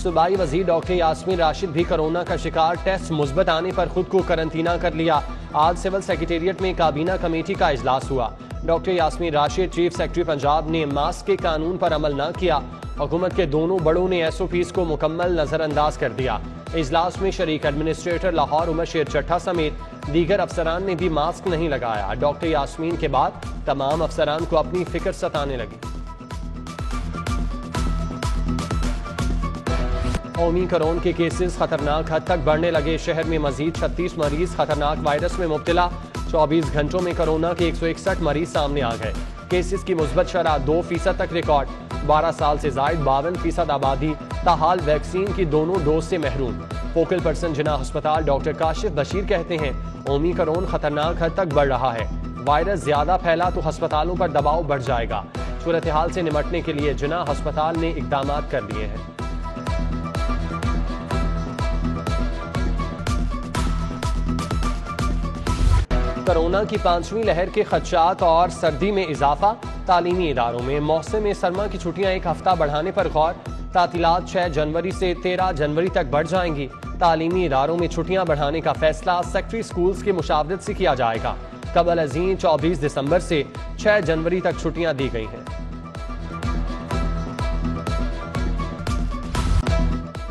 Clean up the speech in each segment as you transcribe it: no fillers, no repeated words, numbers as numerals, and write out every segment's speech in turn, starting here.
सूबाई वजीर डॉक्टर यास्मीन राशिद भी कोरोना का शिकार, टेस्ट मुस्बत आने पर खुद को करंतना कर लिया। आज सिविल सेक्रेटेरिएट में काबीना कमेटी का इजलास हुआ। Doctor Yasmin Rashid chief secretary Punjab ने मास्क के कानून पर अमल न किया। हुकूमत के दोनों बड़ों ने SOPs को मुकम्मल नजरअंदाज कर दिया। इजलास में शरीक एडमिनिस्ट्रेटर लाहौर उमर शेर चट्टा समेत दीगर अफसरान ने भी मास्क नहीं लगाया। डॉक्टर यास्मीन के बाद तमाम अफसरान को अपनी फिक्र सताने लगी। ओमिक्रॉन के केसेस खतरनाक हद तक बढ़ने लगे। शहर में मजीद 36 मरीज खतरनाक वायरस में मुब्तला। 24 घंटों में कोरोना के 161 मरीज सामने आ गए। केसेस की मुस्बत शरह 2% तक रिकॉर्ड। 12 साल से जायद 52% आबादी ताहाल वैक्सीन की दोनों डोज से महरूम। फोकल पर्सन जिना अस्पताल डॉक्टर काशिफ बशीर कहते हैं ओमिक्रॉन खतरनाक हद तक बढ़ रहा है। वायरस ज्यादा फैला तो अस्पतालों पर दबाव बढ़ जाएगा। सूरत हाल से निपटने के लिए जिना अस्पताल ने इकदाम कर लिए हैं। कोरोना की 5वीं लहर के खदशात और सर्दी में इजाफा। तालीमी इदारों में मौसम सरमा की छुट्टियां एक हफ्ता बढ़ाने पर गौर। तातीलात 6 जनवरी से 13 जनवरी तक बढ़ जाएंगी। तालीमी इदारों में छुट्टियां बढ़ाने का फैसला सेक्रेटरी स्कूल्स की मुशावरत से किया जाएगा। कबल अज़ीं 24 दिसंबर से 6 जनवरी तक छुट्टियां दी गई हैं।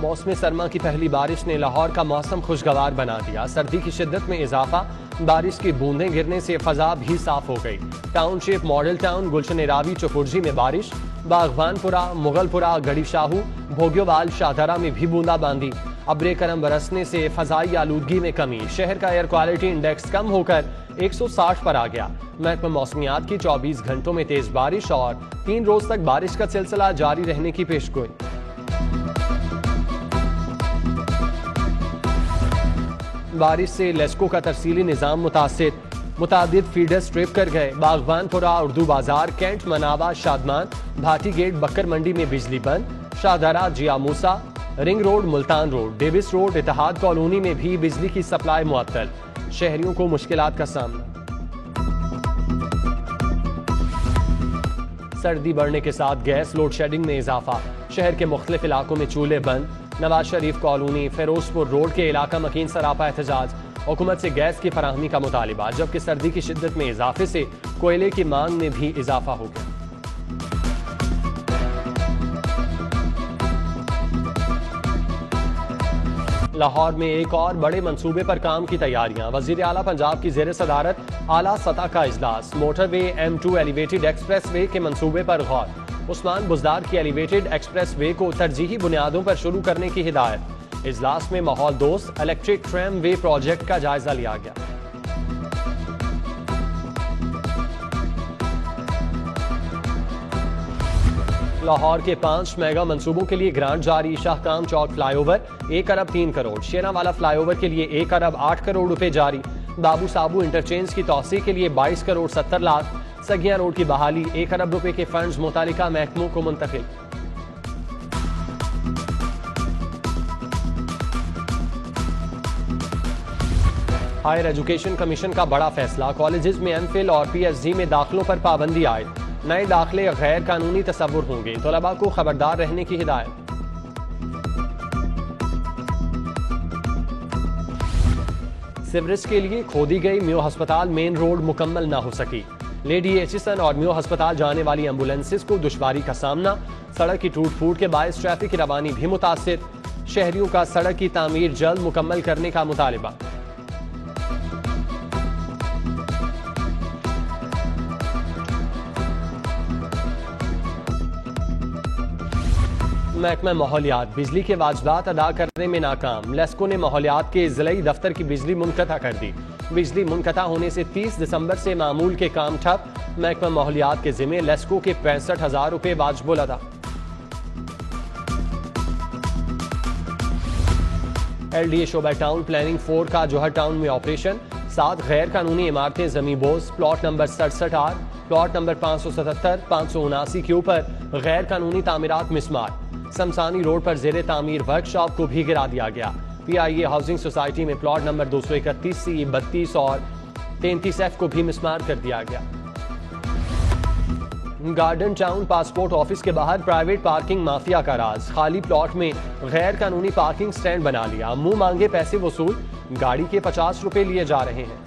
मौसम सरमा की पहली बारिश ने लाहौर का मौसम खुशगवार बना दिया। सर्दी की शिद्दत में इजाफा। बारिश की बूंदें गिरने से फजा भी साफ हो गई। टाउनशिप, मॉडल टाउन, गुलशन रावी, चौपुरजी में बारिश। बागवानपुरा, मुगलपुरा, गढ़ी शाहू, भोग्योवाल, शाहदरा में भी बूंदाबांदी। अब्रे करम बरसने से फजाई आलूदगी में कमी। शहर का एयर क्वालिटी इंडेक्स कम होकर 160 पर आ गया। महकमा मौसमियात की 24 घंटों में तेज बारिश और 3 रोज तक बारिश का सिलसिला जारी रहने की पेशगोई। बारिश से लेस्को का तरसीली निजाम मुतासिर। मुतादिद फीडर्स ट्रिप कर गए। बागवानपुरा, उर्दू बाजार, कैंट, मनावा, शादमान, भाटी गेट, बकर मंडी में बिजली बंद। Shahdara, Jia Musa, ring road, Multan road, Davis road, Ittehad colony में भी बिजली की सप्लाई मुअत्तल। शहरियों को मुश्किलात का सामना। सर्दी बढ़ने के साथ गैस लोड शेडिंग में इजाफा। शहर के मुख्तलिफ इलाकों में चूल्हे बंद। नवाज शरीफ कॉलोनी, फिरोजपुर रोड के इलाका मकीन सरापा एहतजाज। हुकूमत से गैस की फराहमी का मुतालिबा। जबकि सर्दी की शिद्दत में इजाफे से कोयले की मांग में भी इजाफा हो गया। लाहौर में एक और बड़े मंसूबे पर काम की तैयारियां। वजीर आला पंजाब की जेर सदारत आला सतह का इजलास। Motorway M2 elevated express way के मंसूबे पर गौर। उस्मान बुज़दार की एलिवेटेड एक्सप्रेस वे को तरजीही बुनियादों पर शुरू करने की हिदायत। इजलास में माहौल दोस्त इलेक्ट्रिक ट्रैम वे प्रोजेक्ट का जायजा लिया गया। लाहौर के 5 मेगा मंसूबों के लिए ग्रांट जारी। शाहकाम चौक फ्लाईओवर 1 अरब 3 करोड़। शेरावाला फ्लाईओवर के लिए 1 अरब 8 करोड़ रुपए जारी। बाबू साबू इंटरचेंज की तौसी के लिए 22 करोड़ 70 लाख। सगिया रोड की बहाली 1 अरब रुपए के फंड्स मुतालिका महकमों को मुंतकिल। हायर एजुकेशन कमीशन का बड़ा फैसला। कॉलेजेस में MPhil और PhD में दाखिलों पर पाबंदी आयद। नए दाखिले गैर कानूनी तसव्वुर होंगे। तलबा को खबरदार रहने की हिदायत। सिवरेज के लिए खोदी गई म्यो अस्पताल मेन रोड मुकम्मल ना हो सकी। लेडी एचिसन और म्यो अस्पताल जाने वाली एम्बुलेंसेज को दुश्वारी का सामना। सड़क की टूट फूट के बायस ट्रैफिक की रवानी भी मुतासिर। शहरियों का सड़क की तामीर जल्द मुकम्मल करने का मुतालिबा। महकमा माहौलियात बिजली के वाजिबात अदा करने में नाकाम। लेस्को ने माहौलियात के जिलाई दफ्तर की बिजली मुनक़ता कर दी। बिजली मुनक़ता होने से 30 दिसंबर से मामूल के काम ठप। महकमा माहौलियात के जिम्मे लेस्को के 65,000 रुपए वाजिबुल अदा। LDA शोबा टाउन प्लानिंग 4 का जोहर टाउन में ऑपरेशन। 7 गैर कानूनी इमारतें जमीबोज। Plot number 67R, plot number 577, 579 के ऊपर गैर कानूनी तामीरात मिसमार। शमसानी रोड पर जेरे तामीर वर्कशॉप को भी गिरा दिया गया। PIA हाउसिंग सोसाइटी में प्लॉट नंबर 231C, 32 और 33F को भी मिसमार कर दिया गया। गार्डन टाउन पासपोर्ट ऑफिस के बाहर प्राइवेट पार्किंग माफिया का राज। खाली प्लॉट में गैर कानूनी पार्किंग स्टैंड बना लिया। मुंह मांगे पैसे वसूल, गाड़ी के 50 रुपए लिए जा रहे हैं।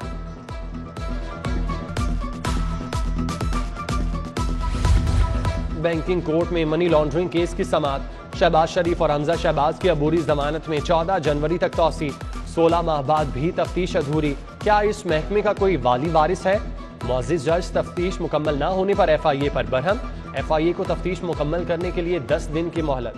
बैंकिंग कोर्ट में मनी लॉन्ड्रिंग केस की समाअत। शहबाज शरीफ और हमजा शहबाज की अबूरी जमानत में 14 जनवरी तक तौसील। 16 माह बाद भी तफ्तीश अधूरी। क्या इस महकमे का कोई वाली वारिस है? मुअज़्ज़िज़ जज तफ्तीश मुकम्मल न होने पर FIA पर बरहम। FIA को तफ्तीश मुकम्मल करने के लिए 10 दिन की मोहलत।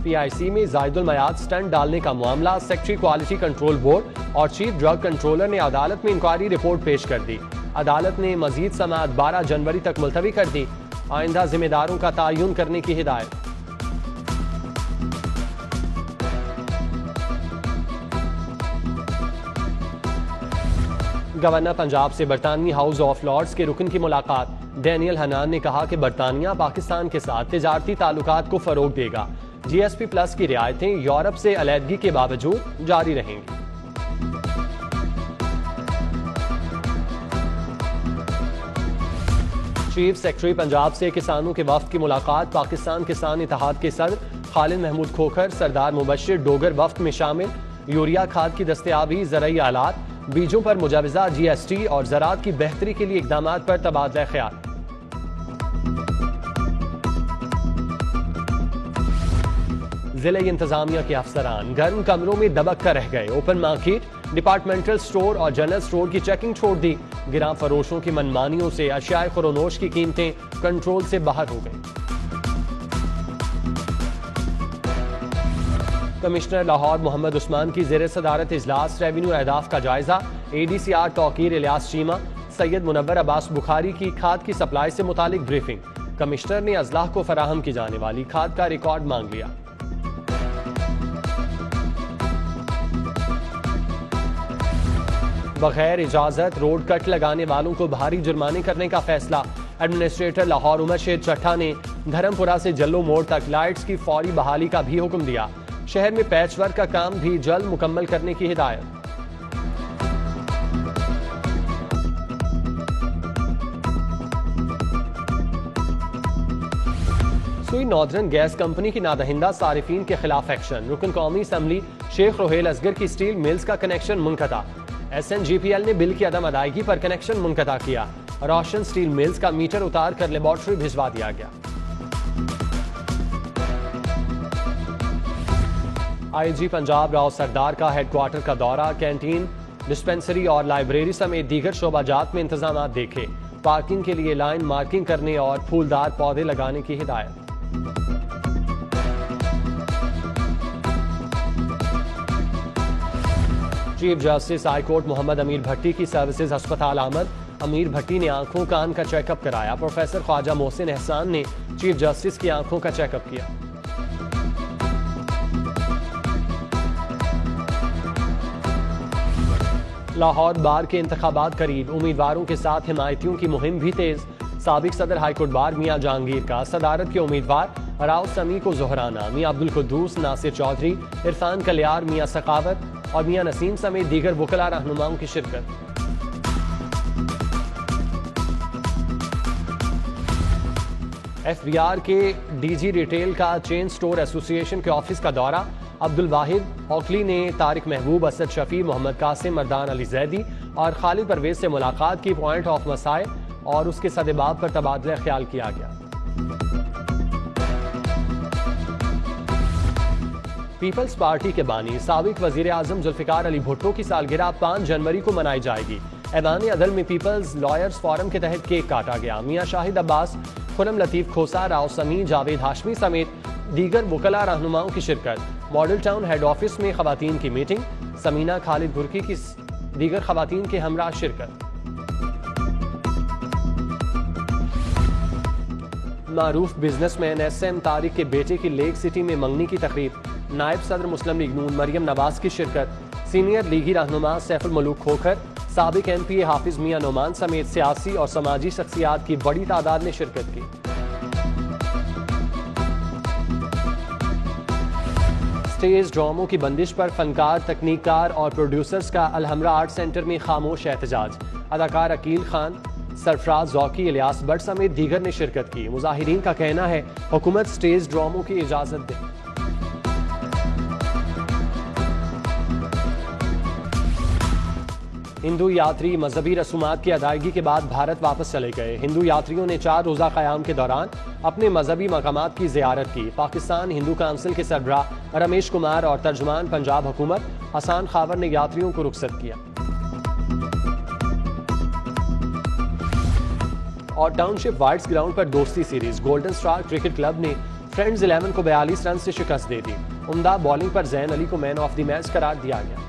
PIC में जायदुल मयाद स्टंट डालने का मामला। सेक्रेटरी क्वालिटी कंट्रोल बोर्ड और चीफ ड्रग कंट्रोलर ने अदालत में इंक्वायरी रिपोर्ट पेश कर दी। अदालत ने मजीद समाअत 12 जनवरी तक मुलतवी कर दी। आइंदा जिम्मेदारों का तयन करने की हिदायत। गवर्नर पंजाब से बरतानवी हाउस ऑफ लॉर्ड्स के रुकन की मुलाकात। डैनियल हनान ने कहा कि बरतानिया पाकिस्तान के साथ तिजारती ताल्लुकात को फरोग देगा। GSP प्लस की रियायतें यूरोप से अलहदगी के बावजूद जारी रहेंगी। चीफ सेक्रेटरी पंजाब से किसानों के वफ्द की मुलाकात। पाकिस्तान किसान इत्तेहाद के सदर खालिद महमूद खोखर, सरदार मुबशिर डोगर वफ्द में शामिल। यूरिया खाद की दस्तयाबी, ज़राई आलात, बीजों पर मुजाविजा GST और ज़राअत की बेहतरी के लिए इकदाम पर तबादला ख्याल। जिले इंतजामिया के अफसरान गर्म कमरों में दबक कर रह गए। ओपन मार्केट, डिपार्टमेंटल स्टोर और जनरल स्टोर की चेकिंग छोड़ दी। गिरां फरोशों की मनमानियों से अशियाए खुरोनोश की कीमतें कंट्रोल से बाहर हो गई। कमिश्नर लाहौर मोहम्मद उस्मान की ज़ेर सदारत इजलास। रेवेन्यू अहदाफ का जायजा। ADCR तौकीर इलियास चीमा, सैयद मुनव्वर अब्बास बुखारी की खाद की सप्लाई से मुतालिक ब्रीफिंग। कमिश्नर ने अजलाह को फराहम की जाने वाली खाद का रिकॉर्ड मांग लिया। बगैर इजाजत रोड कट लगाने वालों को भारी जुर्माने करने का फैसला। एडमिनिस्ट्रेटर लाहौर उमर शेर चट्टा ने धर्मपुरा से जल्लो मोड़ तक लाइट्स की फौरी बहाली का भी हुक्म दिया। शहर में पैच वर्क का काम भी जल्द मुकम्मल करने की हिदायत। सुई नॉर्दर्न गैस कंपनी की नादहिंदा सारिफीन के खिलाफ एक्शन। रुकन कौमी असम्बली शेख रोहेल असगर की स्टील मिल्स का कनेक्शन मुनक़ता। SNGPL ने बिल की अदम अदायगी पर कनेक्शन मुनक़ता किया। रोशन स्टील मिल्स का मीटर उतार कर लेबॉर्ट्री भिजवा दिया गया। IG पंजाब राव सरदार का हेडक्वार्टर का दौरा। कैंटीन, डिस्पेंसरी और लाइब्रेरी समेत दीगर शोबाजात में इंतजाम देखे। पार्किंग के लिए लाइन मार्किंग करने और फूलदार पौधे लगाने की हिदायत। Chief justice high court Mohammad Amir Bhatti की सर्विसेज अस्पताल आमद। अमीर भट्टी ने आंखों कान का चेकअप कराया। प्रोफेसर ख्वाजा मोहसिन एहसान ने चीफ जस्टिस की आंखों का चेकअप किया। लाहौर बार के इंतखाबात करीब, उम्मीदवारों के साथ हिमायतियों की मुहिम भी तेज। साबिक सदर हाईकोर्ट बार मियां जहांगीर का सदारत के उम्मीदवार राव समी को जोहराना। मियां अब्दुल कुद्दूस, नासिर चौधरी, इरफान कलियार, मियां सखावत और मियां नसीम समेत दीगर वकला रहनुमाओं की शिरकत। FBR के DG रिटेल का चेन स्टोर एसोसिएशन के ऑफिस का दौरा। अब्दुल वाहिद औकली ने तारिक महबूब, असद शफी, मोहम्मद कासिम, मर्दान अली जैदी और खालिद परवेज से मुलाकात की। पॉइंट ऑफ मसाइल और उसके सदेबाब पर तबादला ख्याल किया गया। पीपल्स पार्टी के बानी साबिक वजीर आजम जुल्फिकार अली भुट्टो की सालगिरह 5 जनवरी को मनाई जाएगी। ऐवान अदल में पीपल्स लॉयर्स फोरम के तहत केक काटा गया। मियां शाहिद अब्बास, खुरम लतीफ खोसा, राव समी, जावेद हाशमी समेत दीगर वकला रहनुमाओं की शिरकत। मॉडल टाउन हेड ऑफिस में खवातीन की मीटिंग। समीना खालिद बुर्की की दीगर खवातीन के हमरा शिरकत। मारूफ बिजनेसमैन SM तारिक के बेटे की लेक सिटी में मंगनी की तकरीब। नायब सदर मुस्लिम लीग नून मरियम नवाज की शिरकत। सीनियर लीगी रहनुमा सैफुल मलूक खोखर, साबिक MPA हाफिज मियां नोमान समेत सियासी और समाजी शख्सियात की बड़ी तादाद ने शिरकत की। स्टेज ड्रामों की बंदिश पर फनकार, तकनीककार और प्रोड्यूसर्स का अलहमरा आर्ट सेंटर में खामोश एहतजाज। अदाकार अकील खान, सरफराज ज़ौकी, इलियास भट्ट समेत दीगर ने शिरकत की। मुजाहिरीन का कहना है हुकूमत स्टेज ड्रामों की इजाजत दे। हिंदू यात्री मजहबी रसूमात की अदायगी के बाद भारत वापस चले गए। हिंदू यात्रियों ने 4 रोजा क़याम के दौरान अपने मजहबी मकामात की ज़ियारत की। पाकिस्तान हिंदू काउंसिल के सरबराह रमेश कुमार और तर्जुमान पंजाब हुकूमत हसन खावर ने यात्रियों को रुखसत किया। और टाउनशिप वाइट्स ग्राउंड पर दोस्ती series, golden star cricket club ने फ्रेंड्स 11 को 42 रन से शिकस्त दे दी। उम्दा बॉलिंग पर जैन अली को मैन ऑफ द मैच करार दिया गया।